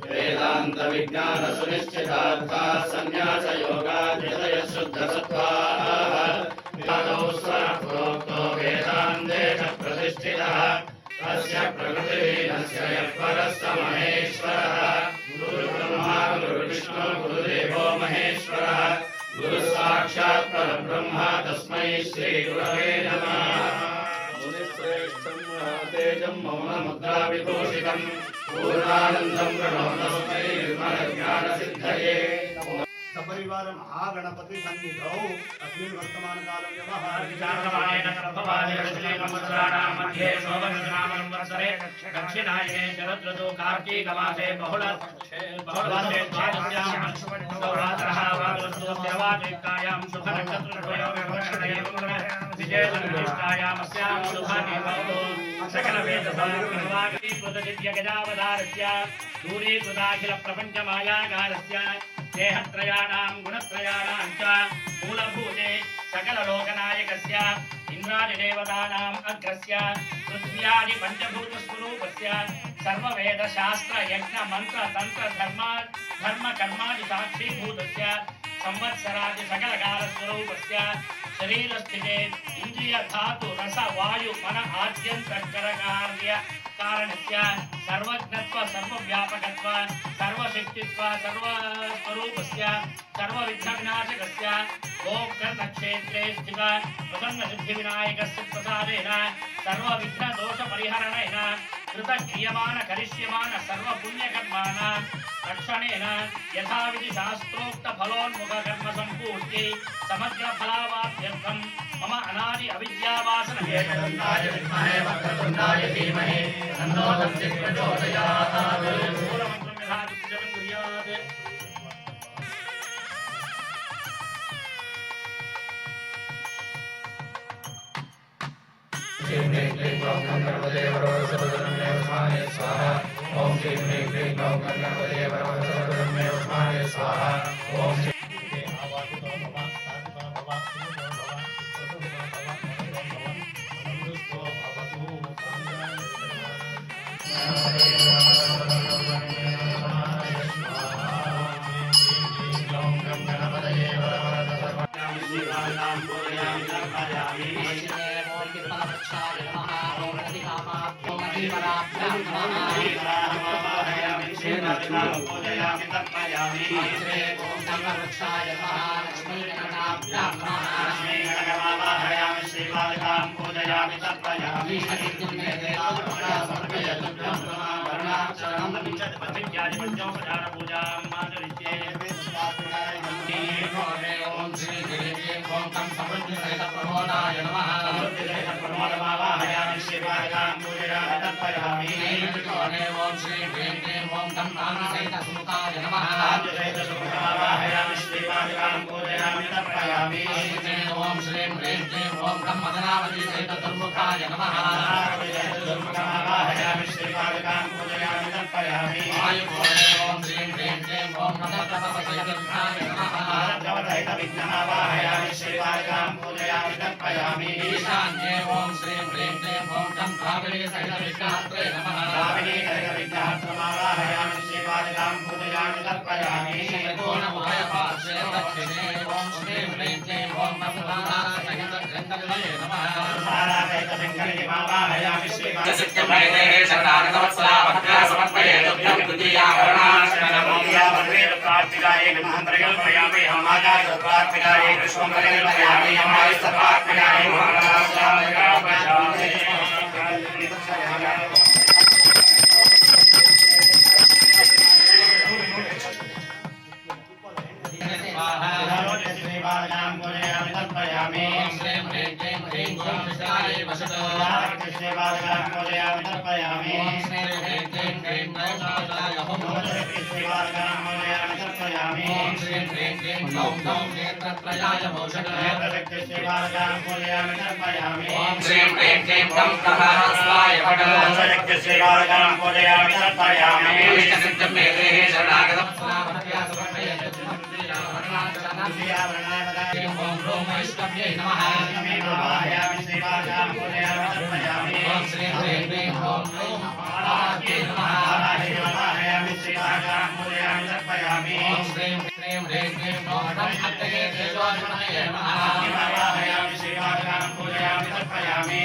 वेदांत विज्ञान सुनिश्चितार्था संन्यास योगाद्यतय शुद्ध सत्त्वाः प्रोक्तो वेदान्तेन प्रतिष्ठितः तस्य प्रकृतिलीनस्य यः परः स महेश्वरः गुरुब्रह्मा गुरुविष्णु गुरुदेवो महेश्वरः गुरुः साक्षात् परब्रह्म तस्मै श्रीगुरवे नमः। मुनिश्रेष्ठं महातेजं मौनमुद्राविभूषितम् पूर्णानन्दं प्रणोतस्मै निर्मलज्ञानसिद्धये। सपरिवार महागणपति सन्निधौ अस्मिन् वर्तमानकाल व्यवहारविचारमायेन प्रभवादि श्रीमन्त्राणां मध्ये शोभननामं वत्सरे दक्षिणायने शरदृतौ कार्तीकमासे बहुलवासे द्वादश्यां सौरात्रः वादोस्तेवादिकायां शुभनक्षत्रयोगवर्षणेवं विजयसंविष्टायामस्यां शुभनिभवतु सकलवेदसारप्रवादिकृतदिव्यगजावतारस्य दूरीकृताखिलप्रपञ्चमायाकारस्य देहत्रयाणां गुणत्रयाणां च मूलभूते सकललोकनायकस्य इन्द्रादिदेवतानाम् अग्रस्य पृथ्व्यादि पञ्चभूतस्वरूपस्य सर्ववेदशास्त्र यज्ञ मंत्र तंत्र धर्म कर्मादि साक्षीभूतस्य संवत्सरादि सकलकालस्वरूपस्य शरीरस्थिते इंद्रिय धातु रस वायु मन आद्यन्तकरकार्य कारणस्य सर्वज्ञत्व सर्वव्यापकत्व सर्वशक्तित्व सर्वस्वरूपस्य सर्वविघ्नविनाशकस्य गोकर्णक्षेत्रे स्थित प्रसन्नसिद्धिविनायकस्य प्रसादेन सर्वविघ्नदोषपरिहरणेन कृतक्रियमाण करिष्यमाण सर्वपुण्यकर्माणां रक्षणेन यथाविधि शास्त्रोक्त फलोन्मुखकर्म सम्पूर्ति समग्र फलावाप्त्यर्थं मम अनादि अविद्यावासन हेतुनाय विद्महे वक्रतुण्डाय धीमहि तन्नो दन्ति प्रचोदयात्। मूलमन्त्रं यथा जपं कुर्यात्। ॐ ह्रीं क्लीं ग्लौं गणपतये वरवरसर्वधर्मे वस्माने स्वाहा। ॐ ह्रीं क्लीं ग्लौं गणपतये वरवरसर्वधर्मे वस्माने स्वाहा। ॐ महात्ये नमः वाराहयामि श्रीवाजां पूजयामि तर्पयामि ॐ श्रीं श्रीं ह्रीं क्लीं गौरवं हत्तये तेजोज्वलये नमः वाराहयामि श्रीवाजां पूजयामि तर्पयामि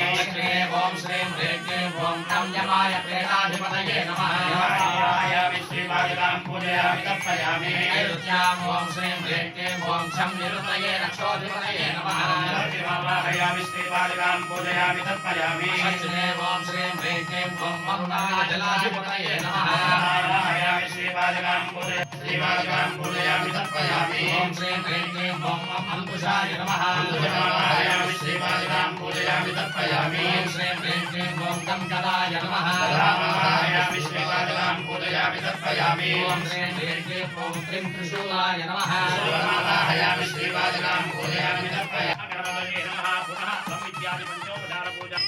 ॐ श्रीं ह्रीं क्लीं ॐ तं यमाय प्रेताधिपतये नमः वाराहयामि श्रीवाजां पूजयामि तर्पयामि नैऋत्याम् ॐ श्रीं ह्रीं क्लीं ॐ छं निरुतये रक्षोधिपतये नमः वाराहयामि श्रीवाजां पूजयामि तर्पयामि दक्षिणे ॐ श्रीं ह्रीं क्लीं ॐ वरुणाजलाधिपतये नमः वाराहयामि श्रीवाजां पूजयामि तर्पयामि ॐ श्रीं ह्रीं क्लीं ॐ अंकुशाय नमः वाराहयामि श्रीवाजां पूजयामि तर्पयामि ॐ श्रीं ह्रीं क्लीं ॐ कंकदाय नमः वाराहयामि श्रीवाजां पूजयामि तर्पयामि ॐ श्रीं ह्रीं क्लीं ॐ क्लीं त्रिशूलाय नमः वाराहयामि श्रीवाजां पूजयामि तर्पयामि गणपतये नमः पुनः समित्यादि पंचोपचार पूजा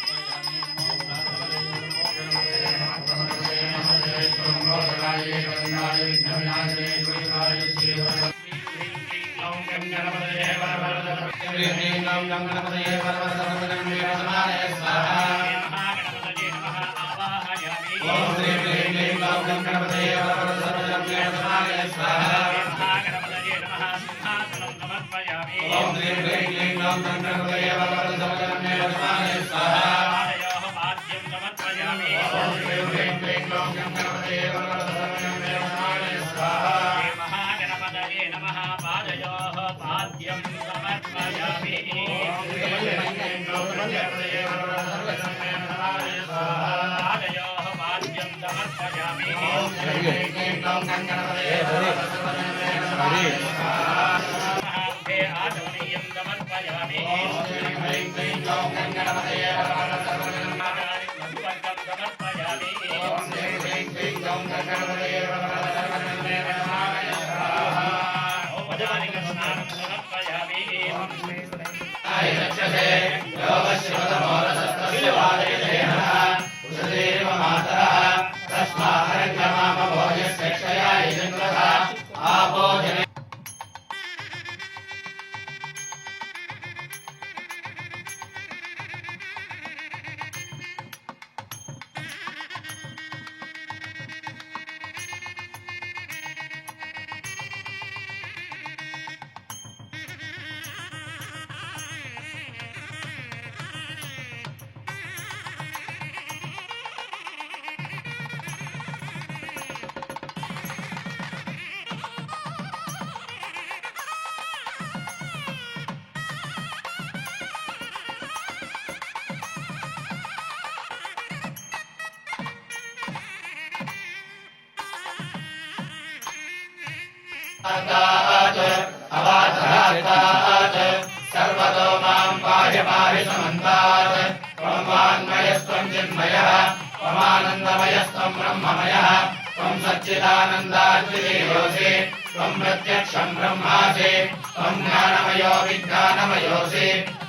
सर्वतो मां पाहि पाहि समन्तात् त्वं वाङ्मयस्त्वं चिन्मयः त्वमानन्दमयस्त्वं ब्रह्ममयः त्वं सच्चिदानन्दाद्वितीयोऽसि त्वं प्रत्यक्षं ब्रह्मासि त्वं ज्ञानमयो विज्ञानमयोऽसि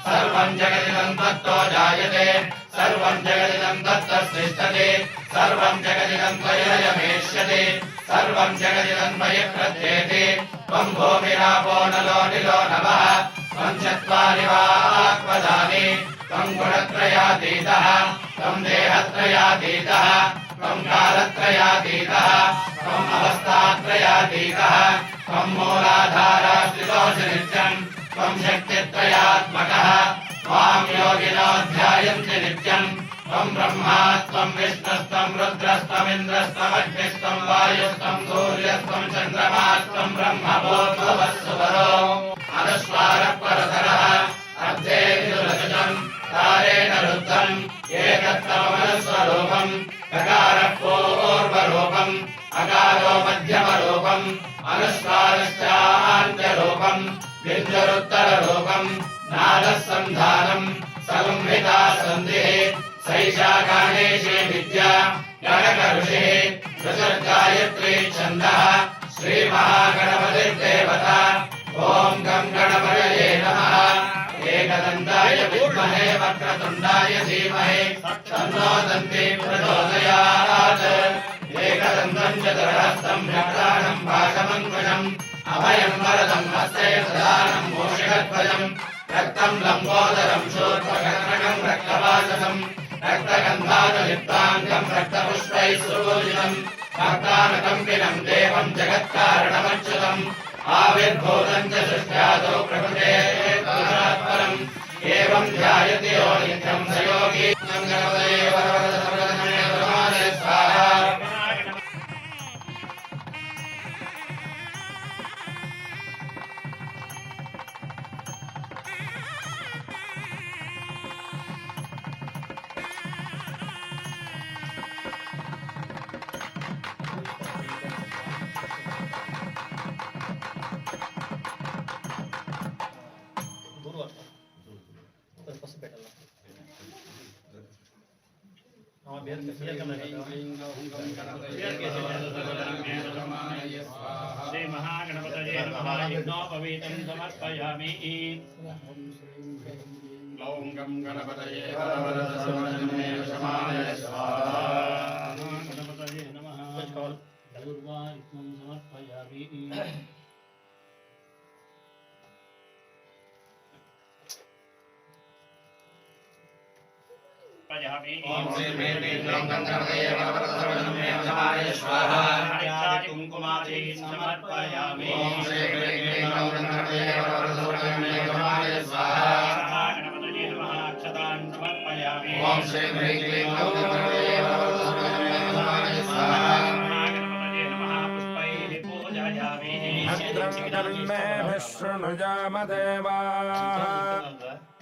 सर्वं जगदिदं तत्तो जायते सर्वं जगदिदं तत्तस्तिष्ठति सर्वं जगदिदं त्वयमेष्यति सर्वं जगदिदं त्वयि प्रत्येति त्वं भूमिरापो नलो निलो नभः त्वं चत्वारि वाक्पदानि त्वं गुणत्रयातीतः त्वं देहत्रयातीतः त्वं कालत्रयातीतः त्वं अवस्थात्रयातीतः त्वं मूलाधारास्थितोऽसि नित्यं त्वं शक्तित्रयात्मकः त्वां योगिनो ध्यायन्ति नित्यं त्वं ब्रह्मा त्वं विष्णुस्त्वं रुद्रस्त्वमिन्द्रस्त्वमग्निस्त्वं वायुस्त्वं सूर्यस्त्वं चन्द्रमास्त्वं ब्रह्मभूतवस्सुवरो अनुस्वारः परतरः अर्धेन्दुरजतं तारेण रुद्धम् एकत्वमनुस्वरूपम् ककारः पूर्वरूपम् अकारो मध्यमरूपम् अनुस्वारश्चान्त्यरूपम् बिन्दुरुत्तररूपम् नादः सन्धानम् संहिता सन्धिः सैषा गाणेशे विद्या गणकऋषिः ऋषर्गायत्री छन्दः श्रीमहागणपतिर्देवता ॐ गं गणपतये नमः एकदन्ताय विद्महे वक्रतुण्डाय धीमहि तन्नो दन्ती प्रचोदयात् एकदन्तं चतुर्हस्तं भक्तानं भाषमङ्कुशम् अभयं वरदं हस्ते प्रदानं मूषिकध्वजम् रक्तं लम्बोदरं शूर्पकर्णकं रक्तवाससं रक्तगन्धानुलिप्ताङ्गं रक्तपुष्पैः सर्वं जगत्कारणमच्युतम् आविर्भूतं च सृष्ट्यादौ प्रकृतेः पुरुषात्परम् एवं ध्यायति यो नित्यं स योगी गणपतये वरवरद सर्वधनये प्रमाणे स्वाहा श्री महागणपतये नमः यज्ञोपवीतं समर्पयामि ॐ गं गणपतये वरवरद सर्वधनये प्रमाणे स्वाहा गणपतये नमः दूर्वायुक्तं समर्पयामि ॐ श्री ह्रीं गणपतये वरवरद सर्वधनये प्रमाणे स्वाहा कुंकुमादि समर्पयामि ॐ श्री ह्रीं गणपतये वरवरद सर्वधनये प्रमाणे स्वाहा गणपतये नमः अक्षतान् समर्पयामि ॐ श्री ह्रीं गणपतये वरवरद सर्वधनये प्रमाणे स्वाहा गणपतये नमः पुष्पैः पूजयामि शृणुजाम देवाः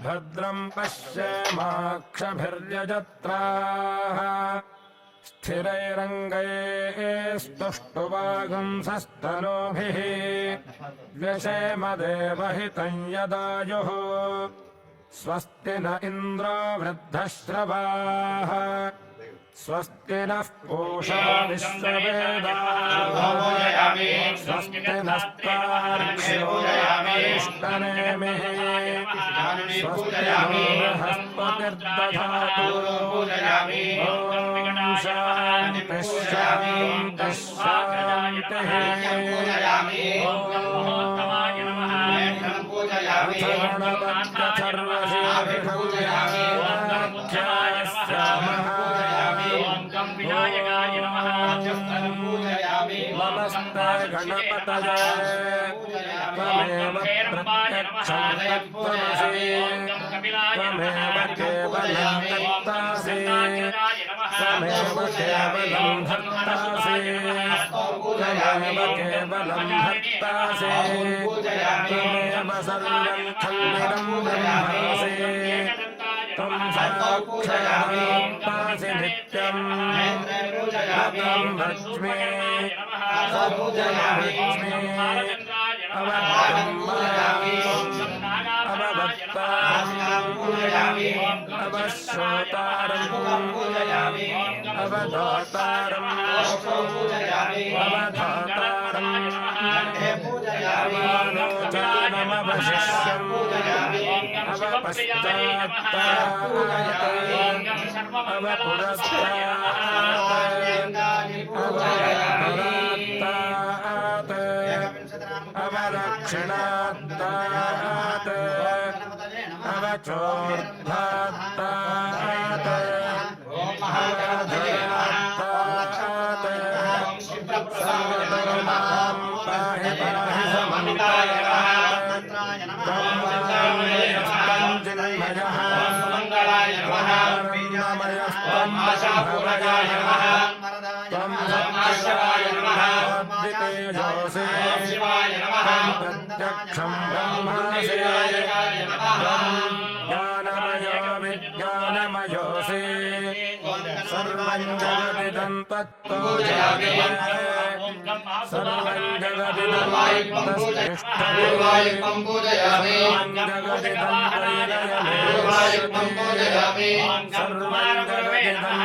भद्रं पश्येमाक्षभिर्यजत्राः स्थिरैरङ्गैस्तुष्टुवागुंसस्तनूभिः व्यशेम देवहितं यदायुः स्वस्ति न इन्द्रो वृद्धश्रवाः स्वस्ति नः पूषा विश्ववेदाः स्वस्ति नस्तार्क्ष्यो अरिष्टनेमिः स्वस्ति नो बृहस्पतिर्दधातु ॐ शान्तिः शान्तिः शान्तिः विनायकाय नमः नमस्ते गणपतये त्वमेव प्रत्यक्षं तत्त्वमसि त्वमेव केवलं तत्तासि त्वमेव केवलं धत्तासि त्वमेव केवलं धत्तासि त्वमेव सर्वं खल्विदं ब्रह्मासि त्वं साक्षात्तासि नित्यम् तं लक्ष्मी अवश्रोतारम् अवधातारम् अवधातारम् अवलोचनमवशिष्यम् अवपश्चात्तात् अवपुरस्तात् अवदक्षिणात्तात् अवचोर्धात्तात् अवधरात्तात् सर्वतो मां पाहि पाहि समन्तात् चिन्मयः वर्णमयस्त्वं भवगाय नमः त्वं सत्यशिवाय नमः द्वितेजोऽसि त्वं प्रत्यक्षं ब्रह्मासि त्वं ज्ञानमयो विज्ञानमयोऽसि सर्वं जगदिदं तत्पूजयामि सर्वं जगदिदं तत्तिष्ठति पूजयामि जगदिदं त्रैलयमेश्वति सर्वं जगदिदं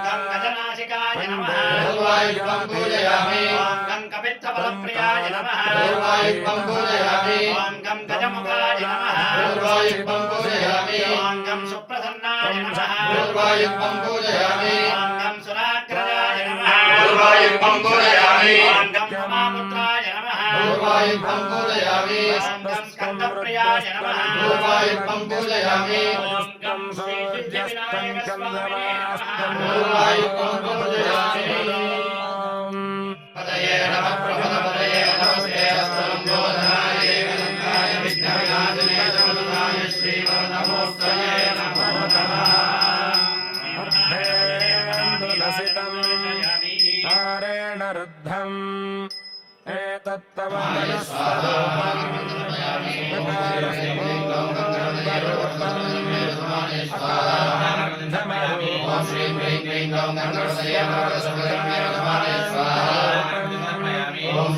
पूजयामि सुप्रसन्नाय नमः पूर्वायुक्तं पूजयामि गङ्गमापुत्राय नमः पूर्वायुक्तं पूजयामि स्कन्दप्रियाय नमः पूर्वायुक्तं पूजयामि ॐ श्रीसिद्धिविनायकस्वामिने नमः पूर्वायुक्तं पूजयामि पतये नमः प्रभवपतये नमस्ते अस्तुम्बोधनाय वेदान्ताय विघ्नविनाशिने समन्ताय श्रीवरदमोस्तये नमो नमः हारेण रुद्धम् एतत्तव ॐ श्रीं ह्रीं क्लीं गौं गणपतये नमः सर्वधर्मे नमः स्वाहा ॐ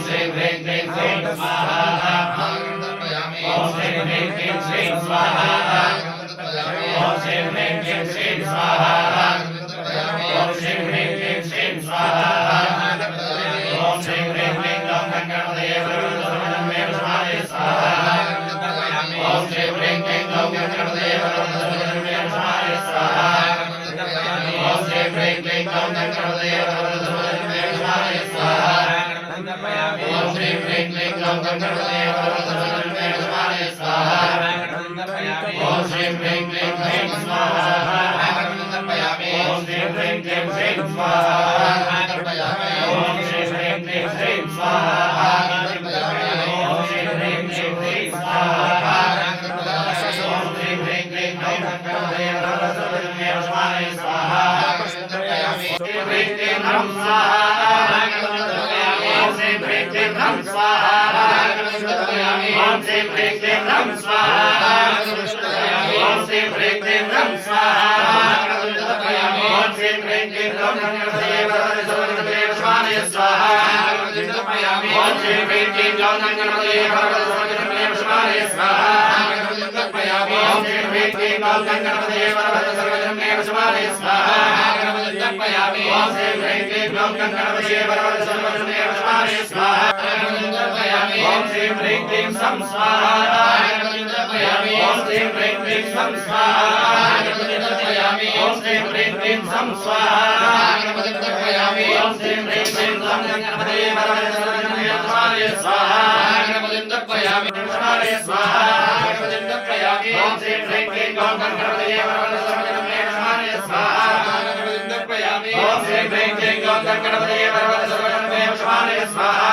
श्रीं ह्रीं क्लीं श्रीं स्वाहा ॐ श्रीं ह्रीं क्लीं श्रीं स्वाहा ॐ श्रीं ह्रीं क्लीं श्रीं स्वाहा ॐ श्रीं ह्रीं क्लीं श्रीं स्वाहा ॐ श्रीं ह्रीं क्लीं गौं गणपतये सर्वधर्मे नमः स्वाहा ॐ श्रीं ह्रीं क्लीं गौं गणपतये सर्वधर्मे नमः स्वाहा ॐ श्रीं ह्रीं क्लीं गौं गणपतये सर्वधर्मे नमः स्वाहा ॐ श्रीं ह्रीं क्लीं गौं गणपतये सर्वधर्मे नमः स्वाहा ॐ श्रीं ह्रीं क्लीं ह्रीं स्वाहा ॐ श्रीं ह्रीं क्लीं ह्रीं स्वाहा ॐ श्रीं ह्रीं क्लीं ह्रीं स्वाहा ॐ श्रीं ह्रीं क्लीं ह्रीं स्वाहा ॐ श्रीं ह्रीं क्लीं गौं गणपतये सर्वधर्मे नमः स्वाहा श्रीं ह्रीं क्लीं ह्रीं स्वाहा ॐ श्रीं ह्रीं क्लीं ह्रीं स्वाहा ॐ श्रीं ह्रीं क्लीं ह्रीं स्वाहा ॐ श्रीं ह्रीं क्लीं ह्रीं स्वाहा ॐ श्रीं ह्रीं क्लीं गौं गणपतये सर्वधर्मे नमः स्वाहा ॐ श्रीं ह्रीं क्लीं गौं गणपतये सर्वधर्मे नमः स्वाहा ॐ श्रीं ह्रीं क्लीं गौं गणपतये सर्वधर्मे नमः स्वाहा ॐ श्रीं ह्रीं क्लीं गौं गणपतये सर्वधर्मे नमः स्वाहा ॐ श्रीं ह्रीं क्लीं सं स्वाहा ॐ श्रीं ह्रीं क्लीं सं स्वाहा ॐ श्रीं ह्रीं क्लीं सं स्वाहा ॐ श्रीं ह्रीं क्लीं सं गणपतये सर्वधर्मे नमः स्वाहा स्वाहा ॐ श्रीं ह्रीं क्लीं गौं गणपतये सर्वधर्मे नमः स्वाहा ॐ श्रीं ह्रीं क्लीं गौं गणपतये सर्वधर्मे नमः स्वाहा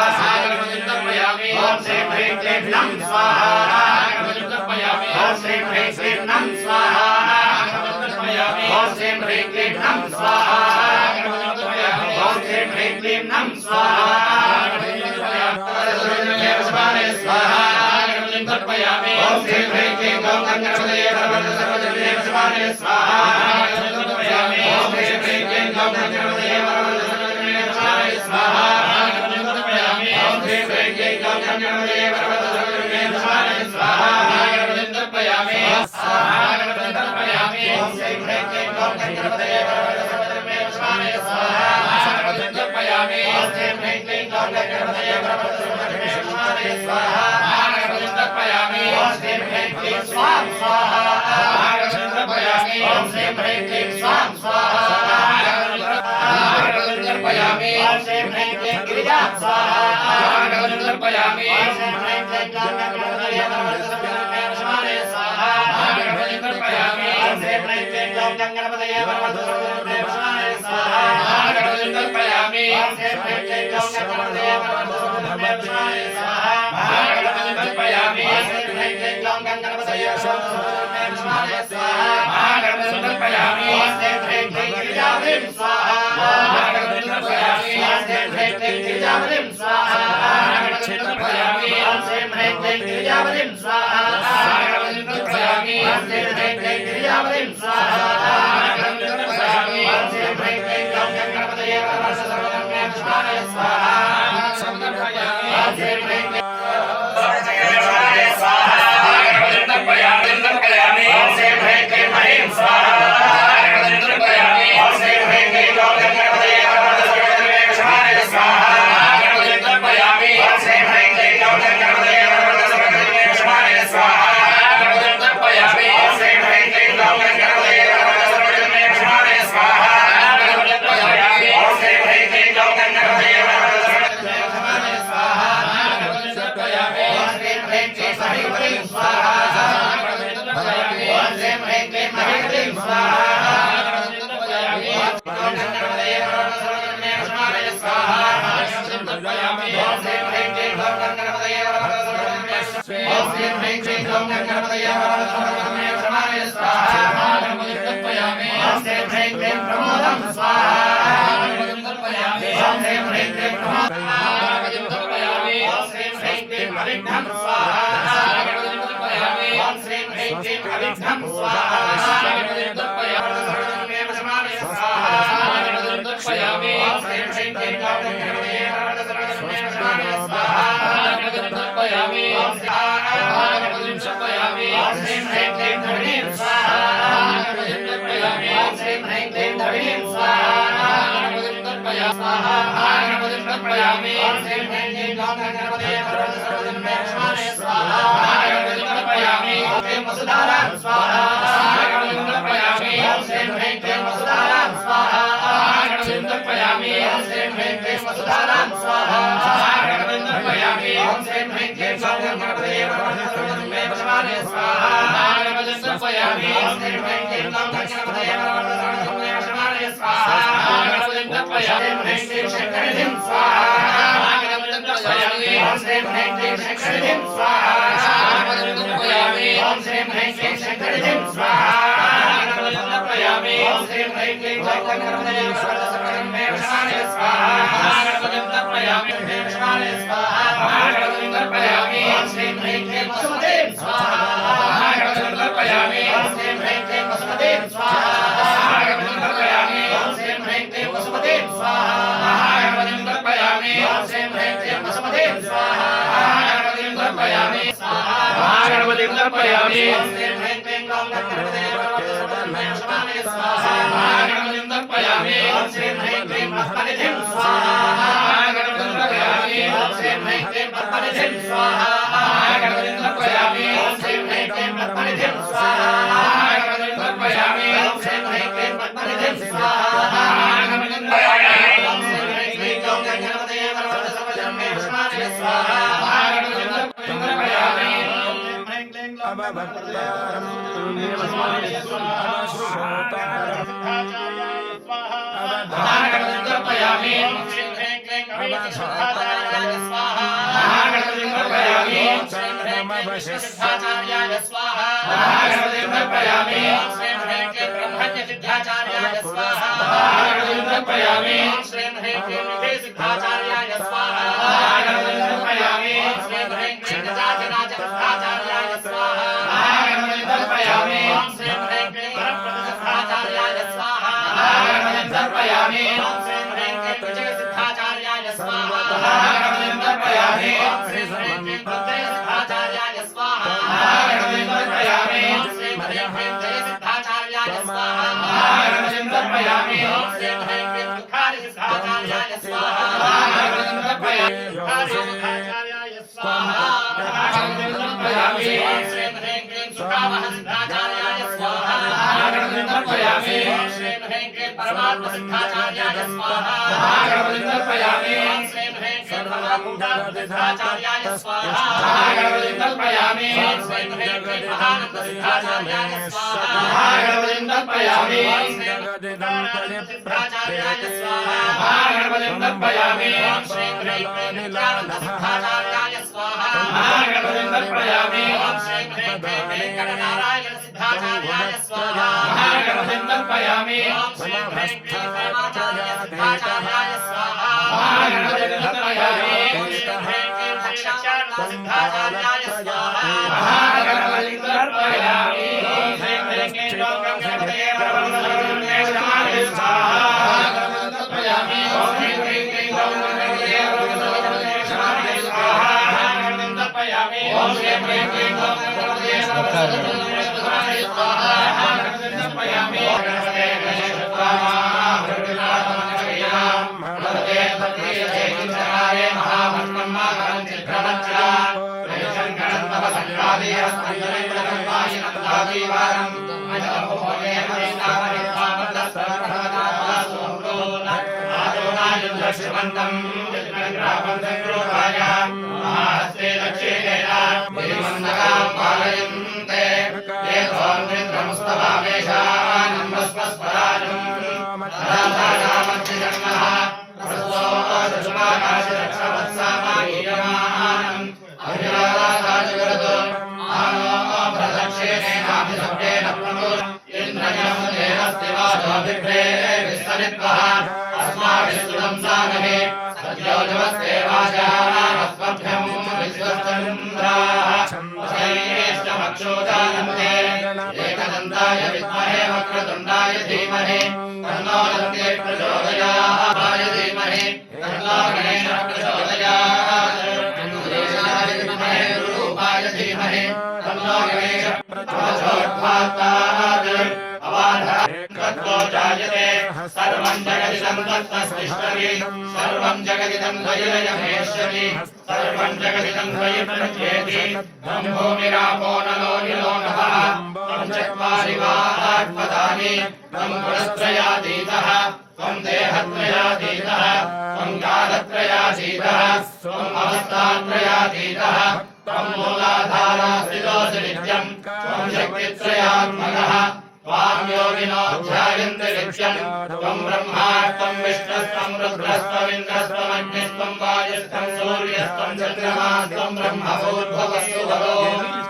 ॐ श्रीं ह्रीं क्लीं नं स्वाहा ॐ श्रीं ह्रीं क्लीं नं स्वाहा ॐ श्रीं ह्रीं क्लीं नं स्वाहा ॐ श्रीं ह्रीं क्लीं नं स्वाहा ॐ श्रीं ह्रीं क्लीं गौं गणपतये सर्वधर्मे नमः स्वाहा ॐ श्रीं ह्रीं क्लीं गौं गणपतये सर्वधर्मे नमः स्वाहा ॐ श्रीं ह्रीं क्लीं गौं गणपतये सर्वधर्मे नमः स्वाहा ॐ श्रीं ह्रीं क्लीं गौं गणपतये सर्वधर्मे नमः स्वाहा ॐ श्रीं ह्रीं क्लीं गौं गणपतये सर्वधर्मे नमः स्वाहा ॐ श्रीं ह्रीं क्लीं स्वां स्वाहा ॐ श्रीं ह्रीं क्लीं स्वां स्वाहा ॐ श्रीं ह्रीं क्लीं गिरिजां स्वाहा ॐ श्रीं ह्रीं क्लीं गौं गणपतये सर्वधर्मे नमः स्वाहा ॐ श्रीं ह्रीं क्लीं गौं गणपतये सर्वधर्मे नमः स्वाहा ॐ श्रीं ह्रीं क्लीं गौं गणपतये सर्वधर्मे नमः स्वाहा ॐ श्रीं ह्रीं क्लीं गौं गणपतये सर्वधर्मे नमः स्वाहा ॐ श्रीं ह्रीं क्लीं गिरिजां स्वाहा ॐ श्रीं ह्रीं क्लीं गिरिजां स्वाहा ॐ श्रीं ह्रीं क्लीं गिरिजां स्वाहा ॐ श्रीं ह्रीं क्लीं गिरिजां स्वाहा ॐ श्रीं ह्रीं क्लीं गौं गणपतये सर्वधर्मे नमः स्वाहा ॐ श्रीं ह्रीं क्लीं महीपतिं स्वाहा ओम श्रीं ह्रीं क्लीं महीपतिं स्वाहा ओम गणपतये वरदसर्वगणमे समानय स्वाहा ओम श्रीं ह्रीं क्लीं गणपतये वरदसर्वगणमे ओम श्रीं ह्रीं क्लीं गणपतये वरदसर्वगणमे समानय स्वाहा ओम श्रीं ह्रीं क्लीं प्रमोदं स्वाहा ओम श्रीं ह्रीं क्लीं प्रमोदं ओम श्रीं ह्रीं क्लीं अविघ्नं स्वाहा ओम श्रीं ह्रीं क्लीं अविघ्नं स्वाहा समानय स्वाहा ओम श्रीं ह्रीं क्लीं गणपतये वरदसर्वगणमे समानय स्वाहा ओम श्रीं ह्रीं क्लीं धरणीं स्वाहा ओम श्रीं ह्रीं क्लीं धरणीं स्वाहा गणपतिं तर्पयामि ओम श्रीं ह्रीं क्लीं गणपतये वरदसर्वगणमे समानय स्वाहा गणपतिं तर्पयामि ओम श्रीं वसुधारां स्वाहा गणपतिं तर्पयामि ओम श्रीं ह्रीं क्लीं वसुधारां स्वाहा गणपतिं तर्पयामि ओम श्रीं ह्रीं क्लीं वसुधारां स्वाहा गणपतिं तर्पयामि ओम श्रीं ह्रीं क्लीं गणपतये वरदसर्वगणमे समानय स्वाहा गणपतिं तर्पयामि ओम श्रीं ह्रीं क्लीं गणपतये वरदसर्वगणमे समानय स्वाहा गणपतिं तर्पयामि ओम श्रीं ह्रीं शक्तिं स्वाहा गणपतिं तर्पयामि ओम श्रीं ह्रीं क्लीं शक्तिं स्वाहा गणपतिं तर्पयामि ओम श्रीं ह्रीं क्लीं शक्तिं स्वाहा गणपतिं तर्पयामि ओम श्रीं ह्रीं क्लीं गणपतये वरदसर्वगणमे समानय स्वाहा गणपतिं तर्पयामि समानय स्वाहा गणपतिं तर्पयामि ओम श्रीं ह्रीं क्लीं वसुमतीं स्वाहा गणपतिं तर्पयामि ओम श्रीं ह्रीं क्लीं वसुमतीं स्वाहा गणपतिं तर्पयामि ओम श्रीं ह्रीं क्लीं वसुमतीं स्वाहा गणपतिं तर्पयामि ओम श्रीं ह्रीं क्लीं वसुमतीं स्वाहा गणपतिं तर्पयामि गणपतिं तर्पयामि ओम श्रीं ह्रीं क्लीं गणपतये वरदसर्वगणमे समानय स्वाहा गणपतिं तर्पयामि ओम श्रीं ह्रीं क्लीं पद्मनिधिं स्वाहा गणपतिं तर्पयामि ओम श्रीं ह्रीं क्लीं पद्मनिधिं स्वाहा गणपतिं तर्पयामि ओम श्रीं ह्रीं क्लीं पद्मनिधिं स्वाहा गणपतिं तर्पयामि ओम श्रीं ह्रीं क्लीं पद्मनिधिं स्वाहा गणपतिं तर्पयामि ओम श्रीं ह्रीं क्लीं गणपतये वरदसर्वगणमे समानय स्वाहा गणपतिं तर्पयामि अवभक्तारं देवस्माय स्वाहा गणपतिं तर्पयामि ओम श्रीं ह्रीं क्लीं गणपतये स्वाहा गणपतिं तर्पयामि ओम श्रीं ह्रीं क्लीं सिद्धाचार्याय स्वाहा गणपतिं तर्पयामि ओम श्रीं ह्रीं क्लीं ब्रह्मण्य सिद्धाचार्याय स्वाहा गणपतिं तर्पयामि ओम श्रीं ह्रीं क्लीं निधि सिद्धाचार्याय स्वाहा गणपतिं तर्पयामि ओम श्रीं ह्रीं क्लीं गजाधिराज सिद्धाचार्याय स्वाहा गणपतिं तर्पयामि ओम श्रीं ह्रीं क्लीं वरप्रद सिद्धाचार्याय स्वाहा गणपतिं तर्पयामि ओम श्रीं ह्रीं क्लीं विजय सिद्धाचार्याय स्वाहा गणपतिं तर्पयामि ओम श्रीं ह्रीं क्लीं रुद्रय सिद्धाचार्याय स्वाहा गणपतिं तर्पयामि ओम श्रीं ह्रीं क्लीं जय सिद्धाचार्याय स्वाहा गणपतिं तर्पयामि ओम श्रीं ह्रीं क्लीं दुःखारि सिद्धाचार्याय स्वाहा गणपतिं तर्पयामि दुःखारि सिद्धाचार्याय स्वाहा गणपतिं तर्पयामि ओम श्रीं ह्रीं क्लीं सुखावह सिद्धाचार्याय स्वाहा गणपतिं तर्पयामि ओम श्रीं ह्रीं क्लीं परमात्म सिद्धाचार्याय स्वाहा गणपतिं तर्पयामि ओम श्रीं ह्रीं क्लीं भगवद्गीता सिद्धाचार्याय स्वाहा गणपतिं तर्पयामि ओम श्रीं ह्रीं क्लीं महानंद सिद्धाचार्याय स्वाहा गणपतिं तर्पयामि ओम श्रीं सिद्धाचार्याय स्वाहा गणपतिं तर्पयामि ओम श्रीं ह्रीं क्लीं नित्यानंद सिद्धाचार्याय स्वाहा गणपतिं तर्पयामि ओम श्रीं ह्रीं क्लीं वेंकटनारायण सिद्धाचार्याय स्वाहा गणपतिं तर्पयामि ओम श्रीं ह्रीं क्लीं प्रेमाचार्य सिद्धाचार्याय स्वाहा गणपतिं तर्पयामि ओम श्रीं ह्रीं क्लीं दक्षाणाथ सिद्धाचार्याय स्वाहा गणपतिं तर्पयामि ओम श्रीं ह्रीं क्लीं गणपतये वरदसर्वगणमे समानय स्वाहा गणपतिं तर्पयामि ओम श्रीं ह्रीं क्लीं गणपतये वरदसर्वगणमे समानय स्वाहा गणपतिं तर्पयामि ओम श्रीं ह्रीं क्लीं गणपतये वरदसर्वगणमे समानय स्वाहा गणपतिं तर्पयामि गणपते स्वाहा भगवते भक्तिये चित्तहारे महामन्त्रं माकरं चित्रवच्चा शंकरं तव संकादयस्मयेन्द्रकल्पाय नन्दादीवारं अजभोगे हरिनामरित्वामदस्तरभगवतासुरोन आदोनायुधश्रवन्तं चित्रग्रामं संग्रोहाय महास्ते दक्षिणेन विप्रे विस्तनित्वः अस्माभिस्तुतं सामहे सद्यो नमस्ते वाजास्मभ्यं विश्वचन्द्राः श्रेष्ठमक्षोजानन्ते एकदन्ताय विद्महे वक्रतुण्डाय धीमहि तन्नो दन्ते प्रचोदयात् धीमहि तन्नो गणेशः प्रचोदयात् विद्महे रूपाय धीमहि तन्नो गणेशः प्रचोदयात् अवाधो जायते सर्वं जगदिदं तत्तस्तिष्ठति सर्वं जगदिदं द्वयमहेश्वरि सर्वं जगदिदं द्वयि प्रत्येति तं भूमिरापो नलो निलो नभः तं चत्वारि वाक्पदानि तं गुणत्रयातीतः त्वं देहत्रयातीतः त्वं कालत्रयातीतः त्वम् अवस्थात्रयातीतः त्वं मूलाधारास्थितोऽसि नित्यं त्वं शक्तित्रयात्मकः त्वां योगिनो ध्यायन्ते नित्यं त्वं ब्रह्मा त्वं विष्णुस्त्वं रुद्रस्त्वमिन्द्रस्त्वमग्निस्त्वं वायुस्त्वं सूर्यस्त्वं चन्द्रमास्त्वं ब्रह्मभूर्भुवस्सु भवो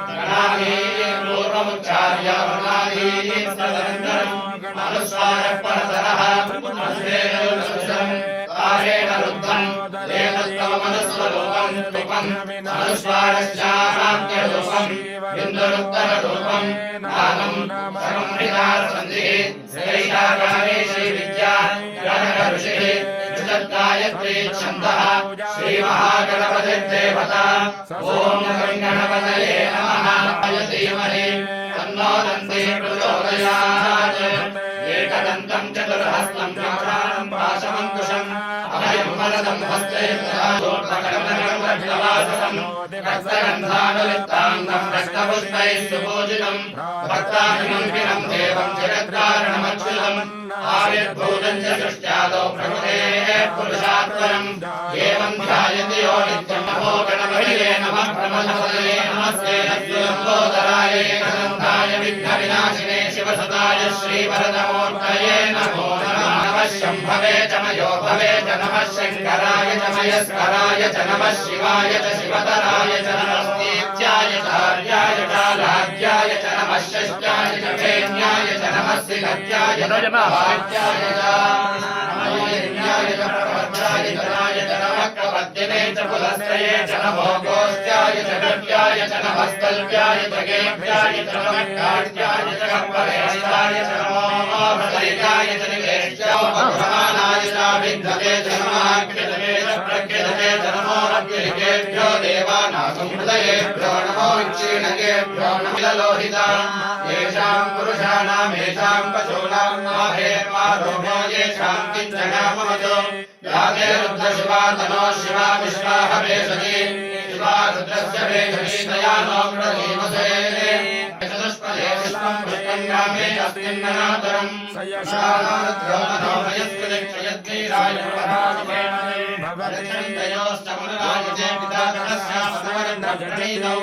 गणादीन् पूर्वमुच्चार्य गणादीन् तदनन्तरम् अनुस्वारः परतरः अस्तेन कारेण रुद्धं तेन तवमनुस्वरूपं तुपं अनुस्वारश्चान्त्यरूपं बिन्दुरुत्तररूपं नामं समृतासन्धिः श्रेष्ठाकारे श्रीविद्या गणऋषिः गायत्री छन्दः श्रीमहागणपतिर्देवता ॐ गणपतये नमः धीमहि तन्नो दन्तिः प्रचोदयात् एकदन्तं चतुर्हस्तं चक्राणं पाशमङ्कुशम् अभयं वरदं हस्ते रक्तवाससं रक्तगन्धानुलिप्ताङ्गं रक्तपुष्पैः सुपूजितं भक्ताभिमन्दिरं देवं जगत्कारणमच्युतम् आविर्भूतं च सृष्ट्यादौ प्रकृतेः पुरुषात्परम् एवं ध्यायति यो नित्यं नमो गणपतये नमः प्रमथपतये नमस्ते लम्बोदराय एकदन्ताय विघ्नविनाशिने शिवसुताय श्रीवरदमूर्तये नमो नमः शम्भवे च मयो भवे च नमः शङ्कराय च मयस्कराय च नमः शिवाय च शिवतराय च नमस्तेत्याय च आर्याय च लाज्याय च नमः षष्ट्याय च भेन्याय च नमः सिगत्याय च वाच्याय च नमोयज्ञाय च प्रवज्राय च राय च नमः कवद्दिने च पुलस्त्रये च नमो गोष्ट्याय च गव्याय च नमः स्तल्प्याय च गेभ्याय च नमः काट्याय च कम्परेशाय च नमो भद्रयाय च निवेश्योपक्रमाणाय च विद्महे च नमः कृतवे च प्रकृतवे च नमो अग्निकेभ्यो देवानागुंहृदयेभ्यो नमो क्षीणकेभ्यो नमिललोहिता येषां पुरुषाणां येषां पशूनां माहेर्मारोभो येषां किञ्चनाममजो यागे रुद्रशिवा तनो शिवा विश्वा हवेशति शिवा रुद्रस्य वेशति तया नो प्रदीमसे चतुष्पदे विश्वं पुष्पं ग्रामे अस्मिन्ननातरं सयशानाद्रोमनोमयस्कृतिक्षयद्गीराय भवति पिता गणस्यामसवरन्द्रजटैनौ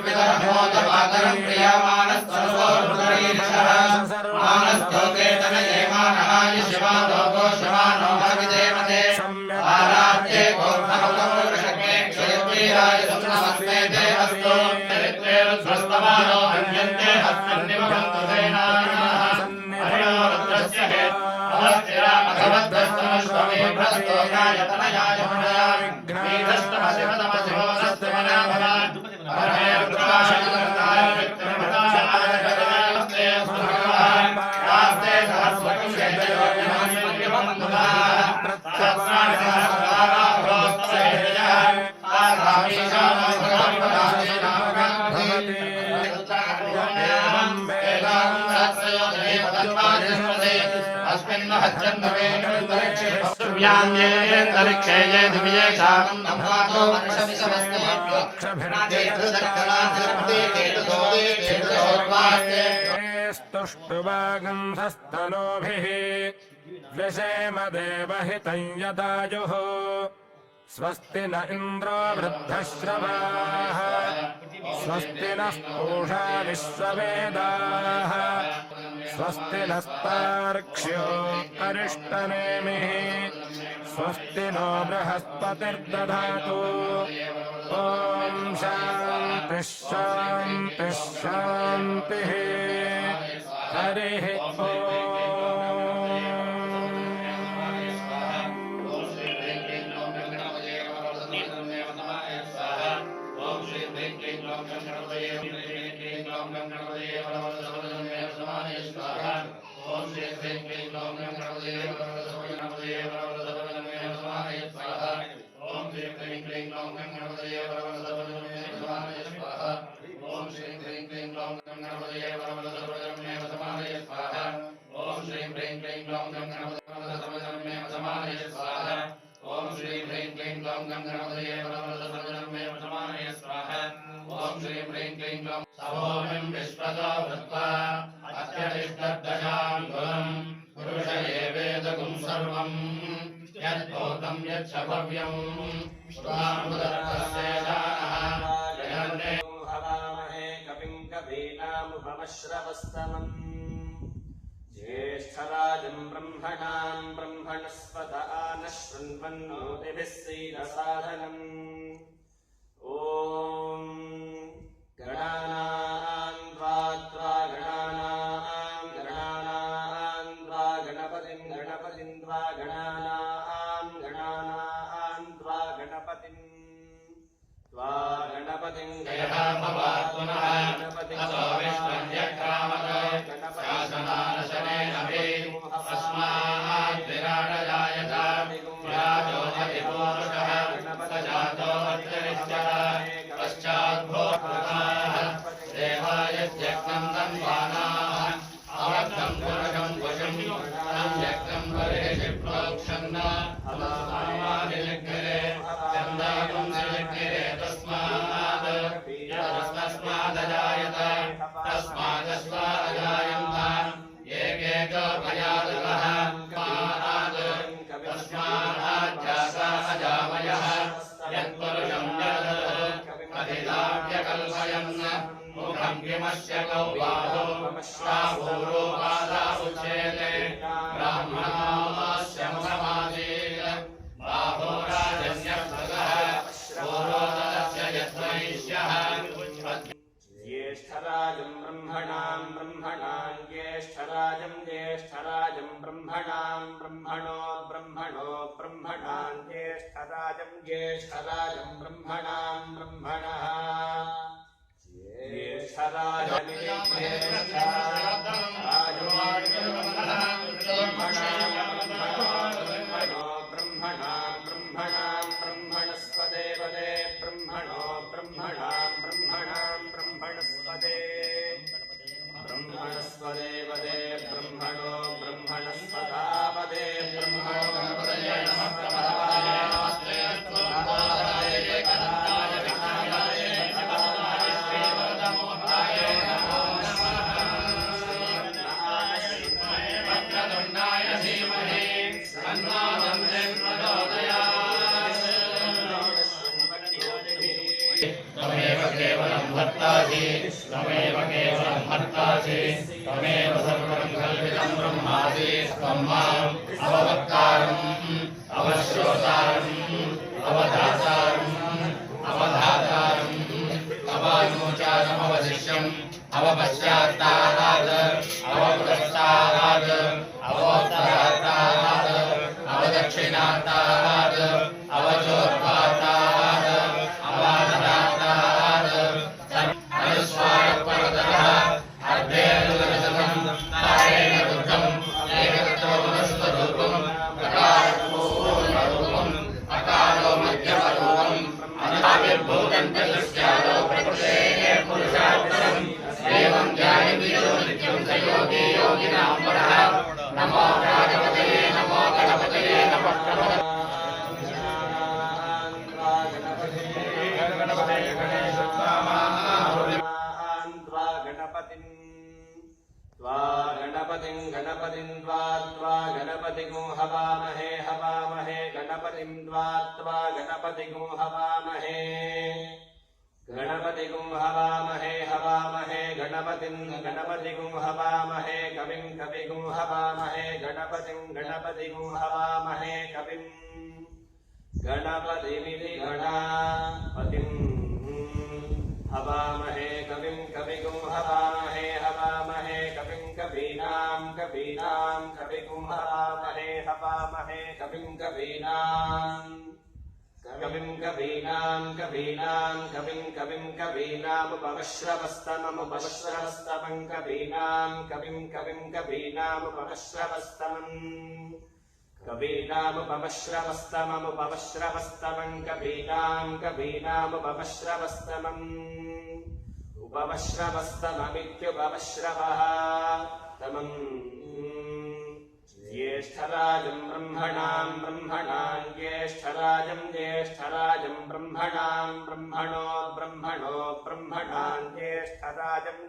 मानवदेवपितरमोदपातरं प्रियमानस्तनोर्भुतरीरिषः मानस्तोके तनये मानवाय शिवालोको शिवानो भविदेवते आराध्ये गोर्धवतोषके क्षयद्वीराय सुनमस्ते ते अस्तु चरित्रे रुद्रस्तमानो अन्यन्ते हस्तन्निवहन्तु सेनाः हरिणो रुद्रस्य हे अहस्तिरामघवद्भस्तमश्वमे भ्रस्तोकाय तनयाय भया विघ्नेधस्तमशिवतमशिवोऽस्तमनाभवान् हरे रुद्राशकर्ताय विक्रमताय गजनस्ते सुभगवान् यास्ते सहस्वकं शैलयोगिमन्यवन्दुः तत्साय सहस्रारोस्तयः आधामीशानो भगवन्पदासे नामगान्धि वेदां सत्सयोजने पदत्वादिष्पदे अस्मिन् हत्यन्तरिक्षे ये दिव्येषां नभ्वातो स्तुष्टुवागंधस्तनोभिः व्यसेम देवहितं यदायुः स्वस्ति न इन्द्रो वृद्धश्रवाः स्वस्ति नः पूषा विश्ववेदाः स्वस्ति नस्तार्क्ष्यो अरिष्टनेमिः स्वस्ति नो बृहस्पतिर्दधातु ॐ शान्तिः शान्तिः शान्तिः हरिः ज्येष्ठराजम् ब्रह्मणाम् ब्रह्मणस्पत आनः शृण्वन्नोतिभिः सीदसाधनम् ॐ गणानाम् त्वा गणानाम् त्वा गणपतिम् त्वा गणानाम् त्वा गणपतिम् गयः अतो विष्णुर्यक्रामतो शासनानशनेन वे तस्मात् विराटजायत विराजो अधिपूरुषः स जातो अत्यरिष्यः पश्चाद्भूतः देवायज्ञम् तन्वानाः अवद्धम् पुरुषम् वशम् सम्यक्तम् परेषि प्रोक्षन् अवस्मादिजग्रे चन्दाकम् जग्रे तस्मादजायत तस्मादस्वाजायन्त एकेको भयादवः तस्मादाज्जाता अजामयः यत्पुरुषम् अधिदाव्यकल्पयन् मुखम् किमस्य कौ बाहो प्रावोरोपादा उच्यते ब्राह्मणोऽस्य मुखमासीत् बाहो राजन्यः पूर्वोदस्य यद्वैश्यः ज्येष्ठराजम् ब्रह्मणाम् ज्येष्ठराजम् ब्रह्मणाम् ब्रह्मणाम् ज्येष्ठराजम् ब्रह्मणाम् ब्रह्मणः ब्रह्मणस्पदे वदे ब्रह्मणो ब्रह्मणस्पदापदे ब्रह्मणो गणपतये नमस्ते वक्रतुण्डाय धीमहि तन्नो दन्ते प्रचोदयात् त्वमेव केवलं भर्तासि त्वमेव केवलं भर्तासि त्वमेव सर्वं कल्पितं ब्रह्मासि त्वं माम् अववक्तारम् अवश्रोतारम् अवधातारम् अवानोचारमवशिष्यम् अवपश्चात्तात् अवपुरस्तात् अवोत्तरात् अवदक्षिणात् अवचोर्पात् अवादरात् अनुस्वारपरतरः अर्धेन्दुदर्शनम् तारेण बुद्धम् एकतत्त्वमनुस्वरूपम् अकारपूर्णरूपम् अकारो मध्यमरूपम् अनाविर्भूतम् च दृश्यादौ प्रकृतेः पुरुषार्थम् एवं ध्यायति यो नित्यं स योगी योगिनां परः नमो राजपतये नमो गणपतये नमः गणपतिं हवामहे गणपतिं द्वा गणपतिं हवामहे गणपतिगुं हवामहे हवामहे गणपतिगुं हवामहे कविं कविगुं हवामहे गणपतिगुं हवामहे कविं गणपतिमिति गणापतिं हवामहे कविं कविगुं हवामहे कविं कवीनां कविगुं हवामहे कविं कवीनामुपवश्रवस्तमं उपवश्रवस्तममित्युपवश्रवः तमम् ज्येष्ठराजं ब्रह्मणां ज्येष्ठराजं ब्रह्मणां ब्रह्मणां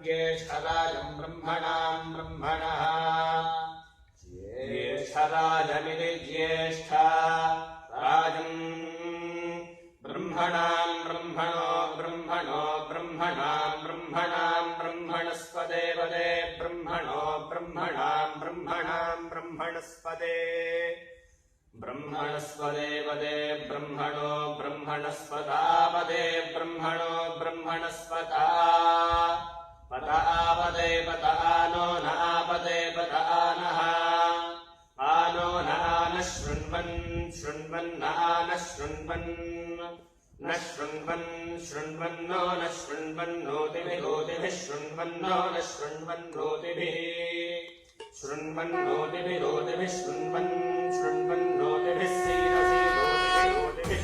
ज्येष्ठराजं ब्रह्मणां ज्येष्ठराजमिति ज्येष्ठराजं ब्रह्मणां ब्रह्मणस्पदे वदे ब्रह्मणस्पदे ब्रह्मणो ब्रह्मणस्पदापदे ब्रह्मणस्पदा पदापदे पदानो नापदे पदानः आनो नानः शृण्वन् न शृण्वन्नो न शृण्वन्नोतिभिः शृण्वन्नो न शृण्वन्नोतिभिः शृण्वन्नोतिभिः शृण्वन्नोतिभिः सीदसीदोतिभिः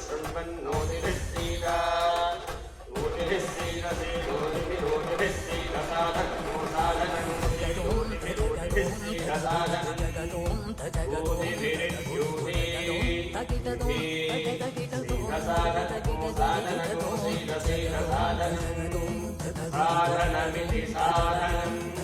शृण्वन्नोतिभिः सीदोतिभिः सीदसीदोतिभिः सीदसाधनो साधनं योतिभिः साधनमिति साधनम्